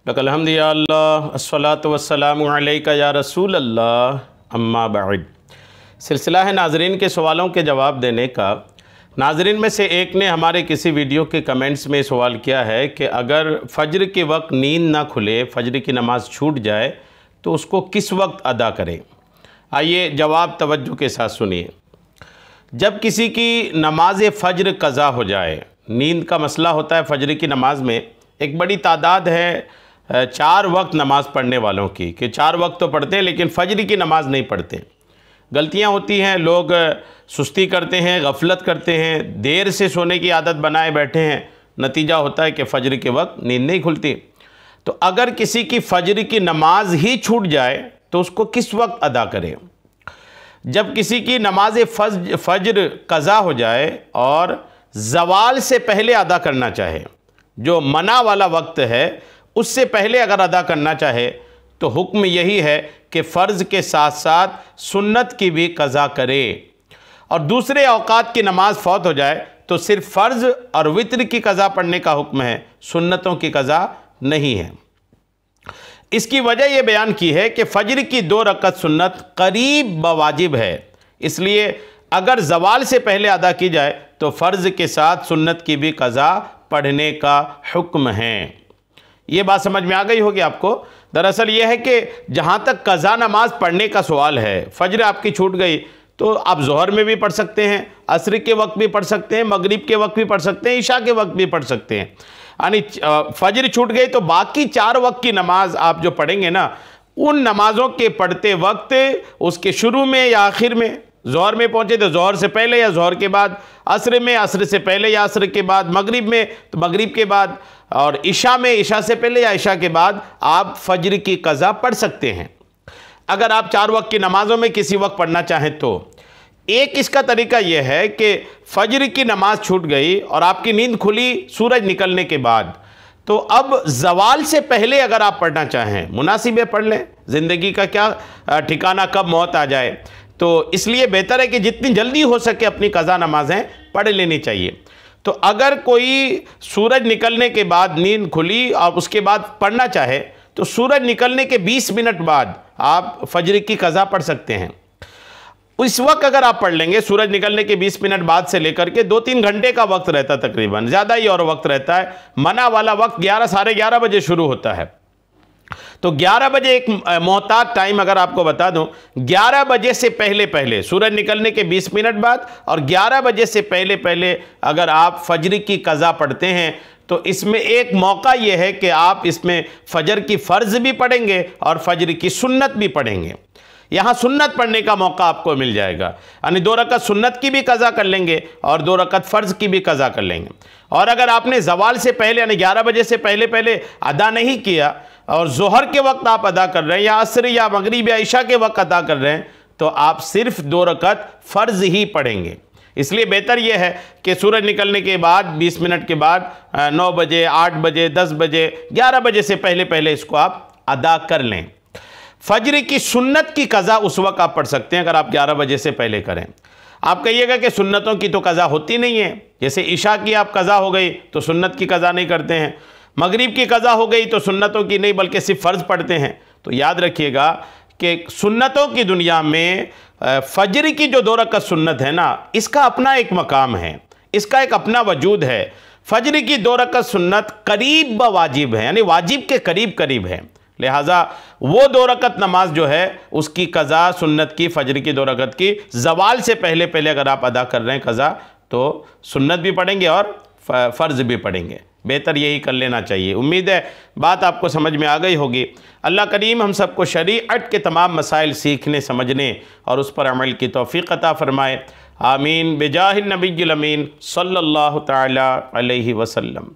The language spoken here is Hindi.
लकल हम्द या अल्लाह अस्सलातु वस्सलामु अलैका या रसूल अल्लाह अम्मा बाद। सिलसिला है नाजरीन के सवालों के जवाब देने का। नाजरीन में से एक ने हमारे किसी वीडियो के कमेंट्स में सवाल किया है कि अगर फ़ज्र के वक्त नींद ना खुले, फ़ज्र की नमाज़ छूट जाए तो उसको किस वक्त अदा करें। आइए जवाब तवज्जो के साथ सुनिए। जब किसी की नमाज फ़ज्र कज़ा हो जाए, नींद का मसला होता है फ़ज्र की नमाज़ में, एक बड़ी तादाद है 4 वक्त नमाज़ पढ़ने वालों की कि 4 वक्त तो पढ़ते हैं लेकिन फ़ज्र की नमाज़ नहीं पढ़ते। गलतियां होती हैं, लोग सुस्ती करते हैं, गफलत करते हैं, देर से सोने की आदत बनाए बैठे हैं, नतीजा होता है कि फ़ज्र के वक्त नींद नहीं खुलती। तो अगर किसी की फ़ज्र की नमाज ही छूट जाए तो उसको किस वक्त अदा करें। जब किसी की नमाज फ़ज्र कज़ा हो जाए और ज़वाल से पहले अदा करना चाहे, जो मना वाला वक्त है उससे पहले अगर अदा करना चाहे तो हुक्म यही है कि फ़र्ज़ के साथ साथ सुन्नत की भी कज़ा करे। और दूसरे औकात की नमाज फ़ौत हो जाए तो सिर्फ फ़र्ज़ और वित्र की कज़ा पढ़ने का हुक्म है, सुन्नतों की कज़ा नहीं है। इसकी वजह यह बयान की है कि फ़ज्र की 2 रकअत सुन्नत करीब बवाजिब है, इसलिए अगर ज़वाल से पहले अदा की जाए तो फ़र्ज़ के साथ सुन्नत की भी कज़ा पढ़ने का हुक्म है। ये बात समझ में आ गई होगी आपको। दरअसल ये है कि जहाँ तक कज़ा नमाज पढ़ने का सवाल है, फ़ज्र आपकी छूट गई तो आप ज़ोहर में भी पढ़ सकते हैं, असर के वक्त भी पढ़ सकते हैं, मगरिब के वक्त भी पढ़ सकते हैं, इशा के वक्त भी पढ़ सकते हैं। यानी फ़ज्र छूट गई तो बाकी 4 वक्त की नमाज आप जो पढ़ेंगे ना, उन नमाज़ों के पढ़ते वक्त उसके शुरू में या आखिर में, ज़ोहर में पहुँचे तो ज़ोहर से पहले या ज़ोहर के बाद, असर में असर से पहले या असर के बाद, मगरिब में तो मगरिब के बाद, और इशा में इशा से पहले या इशा के बाद आप फ़ज्र की कज़ा पढ़ सकते हैं। अगर आप 4 वक्त की नमाज़ों में किसी वक्त पढ़ना चाहें तो एक इसका तरीका यह है कि फ़ज्र की नमाज छूट गई और आपकी नींद खुली सूरज निकलने के बाद, तो अब ज़वाल से पहले अगर आप पढ़ना चाहें, मुनासिब है पढ़ लें, ज़िंदगी का क्या ठिकाना कब मौत आ जाए, तो इसलिए बेहतर है कि जितनी जल्दी हो सके अपनी कज़ा नमाज़ें पढ़ लेनी चाहिए। तो अगर कोई सूरज निकलने के बाद नींद खुली और उसके बाद पढ़ना चाहे तो सूरज निकलने के 20 मिनट बाद आप फ़ज्र की कज़ा पढ़ सकते हैं। इस वक्त अगर आप पढ़ लेंगे, सूरज निकलने के 20 मिनट बाद से लेकर के 2-3 घंटे का वक्त रहता है, तकरीबन ज़्यादा ही और वक्त रहता है। मना वाला वक्त 11 साढ़े 11 बजे शुरू होता है, तो 11 बजे एक मोहतात टाइम अगर आपको बता दूं, 11 बजे से पहले पहले सूरज निकलने के 20 मिनट बाद और 11 बजे से पहले पहले अगर आप फ़ज्र की कज़ा पढ़ते हैं तो इसमें एक मौका यह है कि आप इसमें फ़ज्र की फ़र्ज़ भी पढ़ेंगे और फ़ज्र की सुन्नत भी पढ़ेंगे। यहाँ सुन्नत पढ़ने का मौका आपको मिल जाएगा, यानी 2 रकअत सुन्नत की भी कज़ा कर लेंगे और 2 रकअत फ़र्ज़ की भी कज़ा कर लेंगे। और अगर आपने ज़वाल से पहले यानी 11 बजे से पहले पहले अदा नहीं किया और ज़ोहर के वक्त आप अदा कर रहे हैं या असर या मगरिब या इशा के वक्त अदा कर रहे हैं तो आप सिर्फ 2 रकअत फ़र्ज़ ही पढ़ेंगे। इसलिए बेहतर यह है कि सूरज निकलने के बाद 20 मिनट के बाद 9 बजे, 8 बजे, 10 बजे, 11 बजे से पहले पहले इसको आप अदा कर लें। फ़ज्र की सुन्नत की कज़ा उस वक्त आप पढ़ सकते हैं अगर आप 11 बजे से पहले करें। आप कहिएगा कि सुन्नतों की तो कज़ा होती नहीं है, जैसे इशा की आप कज़ा हो गई तो सुन्नत की कज़ा नहीं करते हैं, मगरिब की कज़ा हो गई तो सुन्नतों की नहीं बल्कि सिर्फ फ़र्ज़ पढ़ते हैं। तो याद रखिएगा कि सुन्नतों की दुनिया में फ़ज्र की जो 2 रकअत सुन्नत है ना, इसका अपना एक मकाम है, इसका एक अपना वजूद है। फ़ज्र की 2 रकअत सुन्नत करीब ब वाजिब है, यानी वाजिब के करीब करीब है, लिहाजा वो 2 रकअत नमाज जो है उसकी कज़ा सुन्नत की, फ़ज्र की 2 रकअत की ज़वाल से पहले पहले अगर आप अदा कर रहे हैं कज़ा तो सुन्नत भी पढ़ेंगे और फ़र्ज़ भी पढ़ेंगे। बेहतर यही कर लेना चाहिए। उम्मीद है बात आपको समझ में आ गई होगी। अल्लाह करीम हम सबको शरीअत के तमाम मसाइल सीखने, समझने और उस पर अमल की तौफ़ीक़ अता फ़रमाए। आमीन बिजाहिन नबिय्यिल अमीन सल्लल्लाहु तआला अलैहि वसल्लम।